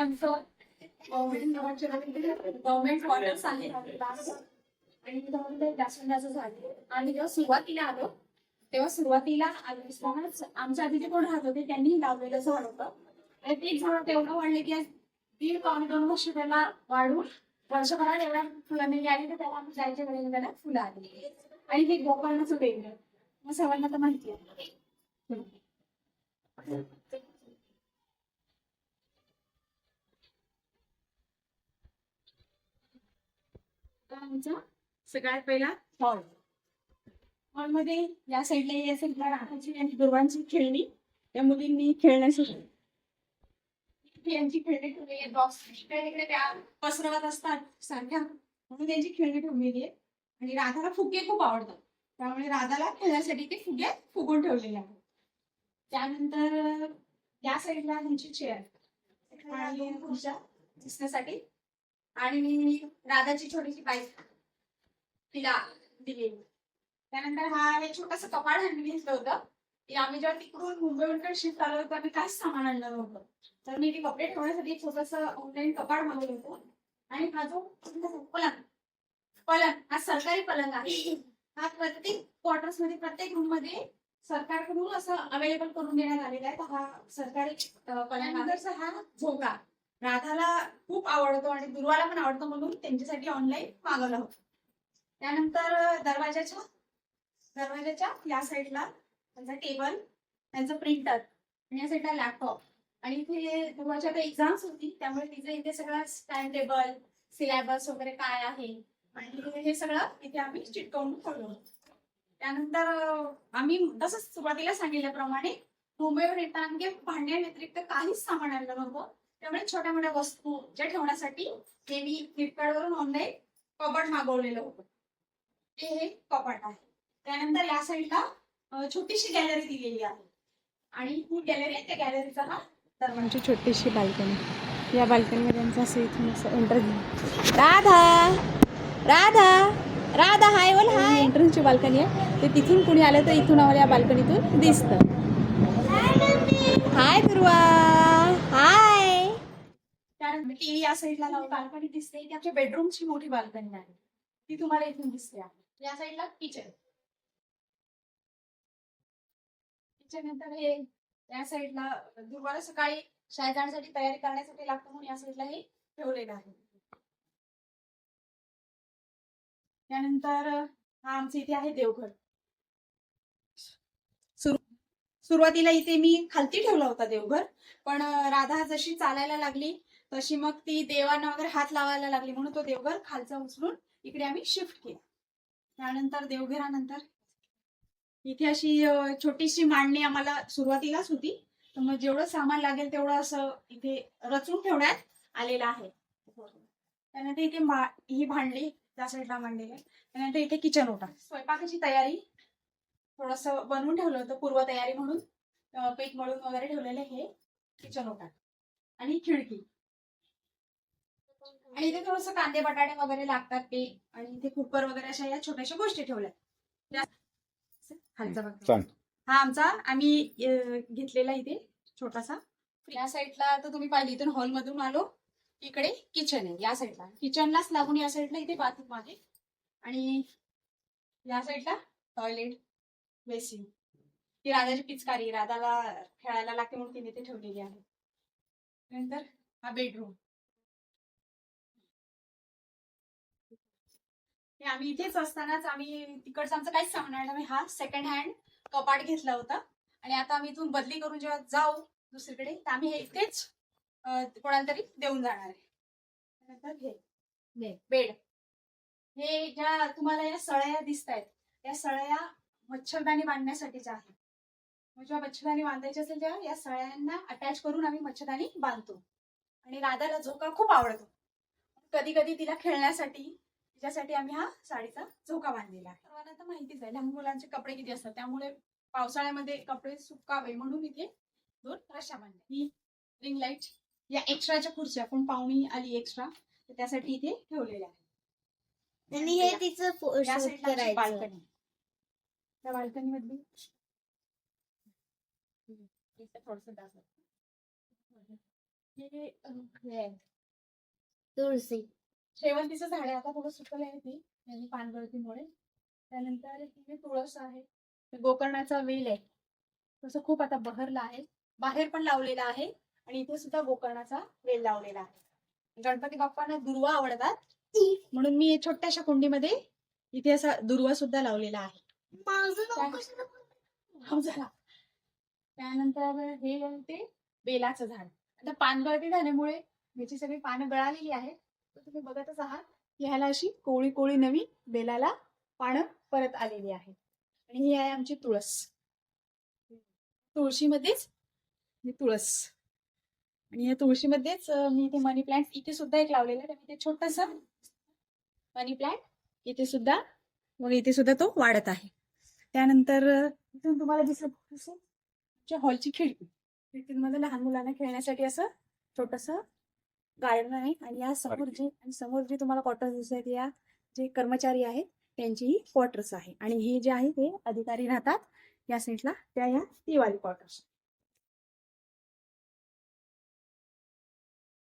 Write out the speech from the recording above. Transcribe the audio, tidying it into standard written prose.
आमचं government quarters आहे आणि जास्वंदाचं झाड. आणि जेव्हा सुरुवातीला आलो तेव्हा सुरुवातीला आमच्या आधी जे कोण राहत होते त्यांनी लावलेलं झाड होतं. आणि ते झाड तेवढं वाढले की 1.5-2 वर्ष त्याला वाढून वर्षभरात एवढ्या फुलं निघाली आली तर त्याला आम्ही जायच्या वेळेला त्याला फुलं आली. आणि हे गोकर्णाचं वेगळं मग सर्वांना तर माहिती आहे. आमचा सगळ्यात पहिला हॉल. हॉलमध्ये या साईडला राखाची आणि दुर्वांची खेळणी त्या मुलींनी खेळण्यासाठी यांची खेळणी ठेवलेली आहे. बॉक्स तिकडे त्या पसरवत असतात सारख्या म्हणून त्यांची खेळणी ठेवलेली आहे. आणि राधाला फुगे खूप आवडतात त्यामुळे राधाला खेळण्यासाठी ते फुगे फुगून ठेवलेले आहेत. त्यानंतर या साईडला त्यांची चेअर आणि खुर्च्या दिसण्यासाठी आणि राधाची छोटीशी बाईक तिला दिलेली. त्यानंतर हा एक छोटस कपाट आम्ही घेतलं होतं की आम्ही जेव्हा तिकडून मुंबईवरून शिफ्ट आलो होतो आम्ही काहीच सामान आणलं नव्हतं तर मी ती कपडे ठेवण्यासाठी एक छोटस ऑनलाईन कपाट मागवलं होतं. आणि हा जो पलंग हा सरकारी पलंग आहे. हा प्रत्येक क्वार्टर्स मध्ये प्रत्येक रूम मध्ये सरकारकडून असं अवेलेबल करून देण्यात आलेला आहे. तर हा सरकारी पलंगावरचा हा झोका राधाला खूप आवडतो आणि दुर्वाला पण आवडतो म्हणून त्यांच्यासाठी ऑनलाईन मागवला होता. त्यानंतर दरवाजाच्या या साईडला त्यांचा टेबल त्यांचं प्रिंटर आणि या साईडला लॅपटॉप. आणि इथे दुर्वाच्या आता एक्झाम्स होती त्यामुळे तिथे इथे सगळं टाइम टेबल सिलेबस वगैरे काय आहे आणि हे सगळं इथे आम्ही चिटकवून ठेवलं. त्यानंतर आम्ही तसंच सुरुवातीला सांगितल्याप्रमाणे मुंबईवर येताना आम्ही भांड्या व्यतिरिक्त काहीच सामान आणलं नव्हतं. त्यामुळे छोट्या मोठ्या वस्तू ज्या ठेवण्यासाठी हे मी फ्लिपकार्टवरून ऑनलाईन कपाट मागवलेलं होतं ते हे कपाट आहे. त्यानंतर या साईडला छोटीशी गॅलरी दिलेली आहे आणि ही गॅलरी आहे त्या गॅलरीचा हा आमची छोटीशी बाल्कनी. या बाल्कनीमध्ये आमचं असं इथून असं एंट्रन्स राधा हाय बोल हाय. एंट्रन्सची बाल्कनी आहे ते तिथून कुणी आलं तर इथून आम्हाला या बाल्कनीतून दिसतं. हाय दुर्वा हाय. त्यानंतर टीव्ही या साईडला बाल्कनी दिसते ती आमच्या बेडरूमची मोठी बाल्कनी आहे ती तुम्हाला इथून दिसते. या साईडला किचन नंतर हे या साईडला दुर्वाला सकाळी शाळेत जाण्यासाठी तयारी करण्यासाठी लागतं म्हणून या साईडला हे ठेवलेलं आहे. त्यानंतर हा आमचं इथे आहे देवघर. सुरुवातीला इथे मी खालती ठेवला होता देवघर पण राधा जशी चालायला लागली तशी मग ती देवांना वगैरे हात लावायला लागली म्हणून तो देवघर खालचा उचलून इकडे आम्ही शिफ्ट केला. त्यानंतर देवघरानंतर इथे अशी छोटीशी मांडणी आम्हाला सुरुवातीलाच होती तर मग जेवढं सामान लागेल तेवढं असं इथे रचून ठेवण्यात आलेलं आहे. त्यानंतर इथे ही भांडली त्या साईडला मांडलेली आहे. त्यानंतर इथे किचन ओटा स्वयंपाकाची तयारी थोडस बनवून ठेवलं होतं पूर्व तयारी म्हणून पीठ मळून वगैरे ठेवलेले हे किचन ओटा आणि खिडकी. आणि इथे थोडस कांदे बटाटे वगैरे लागतात ते आणि इथे कुकर वगैरे अशा या छोट्याशा गोष्टी ठेवल्या. हा आमचा आम्ही घेतलेला इथे छोटासा. या साईडला तर तुम्ही पाहिली इथून हॉलमधून आलो इकडे किचन आहे. या साईडला किचनलाच लागून या साईडला इथे बाथरूम आहे आणि या साईडला टॉयलेट बेसिन. ती राधाची पिचकारी राधाला खेळायला लागते म्हणून तिने ते ठेवलेली आहे. नंतर हा बेडरूम. आम्ही इथेच असतानाच आम्ही तिकडचं आमचं काहीच सामान आणलं नाही. हा सेकंड हँड कपाट घेतला होता आणि आता आम्ही इथून बदली करून जेव्हा जाऊ दुसरीकडे तर आम्ही हे इथेच कोणाला तरी देऊन जाणार आहे. नंतर हे बेड. हे ज्या तुम्हाला या सळया दिसत आहेत या सळया मच्छरदाणी बांधण्यासाठीच्या आहेत. जेव्हा मच्छरदाणी बांधायची असेल तेव्हा या सळ्यांना अटॅच करून आम्ही मच्छरदाणी बांधतो. आणि राधाला झोका खूप आवडतो कधी कधी तिला खेळण्यासाठी तिच्यासाठी आम्ही हा साडीचा झोका बांधलेला आहे. सर्वांना तर माहितीच आहे लहान मुलांचे कपडे किती असतात त्यामुळे पावसाळ्यामध्ये कपडे सुकावे म्हणून इथे 2 रश्या बांधल्या. ही रिंग लाईट या एक्स्ट्राच्या खुर्च्या पण पाहुणी आली एक्स्ट्रा तर त्यासाठी इथे ठेवलेल्या आहे. आणि हे तिचं बाल्कनी. त्या बाल्कनी मधली थोडस हे आहे. तुळशी. शेवंतीचं झाड आहे, आता थोडं सुकलं आहे ती त्याची पानगळतीमुळे. त्यानंतर हे तुळस आहे, हे गोकर्णाचा वेल आहे, तसं खूप आता बहरला आहे. बाहेर पण लावलेला आहे आणि इथे सुद्धा गोकर्णाचा वेल लावलेला आहे. गणपती बाप्पांना दुर्वा आवडतात, म्हणून मी छोट्याशा कुंडीमध्ये इथे असा दुर्वा सुद्धा लावलेला आहे. हो जरा. त्यानंतर हे ते बेलाचं झाड. आता पानगळती झाल्यामुळे याची सगळी पानं गळालेली आहेत, तर तुम्ही बघतच आहात की ह्याला अशी कोवळी कोवळी नवी बेलाला पानं परत आलेली आहेत. आणि ही आहे आमची तुळस. तुळशीमध्येच ही तुळस, आणि या तुळशीमध्येच मी इथे मनी प्लांट इथे सुद्धा एक लावलेला आहे. इथे छोटासा मनी प्लांट इथे सुद्धा, मग इथे सुद्धा तो वाढत आहे. त्यानंतर इथून तुम्हाला दिसत हॉलची खिडकीमध्ये लहान मुलांना खेळण्यासाठी असं छोटस गार्डन आहे. आणि या समोर जे तुम्हाला क्वार्टर्स दिसत आहेत, या जे कर्मचारी आहेत त्यांचीही क्वार्टर्स आहे. आणि हे जे आहे ते अधिकारी राहतात या साईडला, त्या या ती वाली क्वार्टर्स.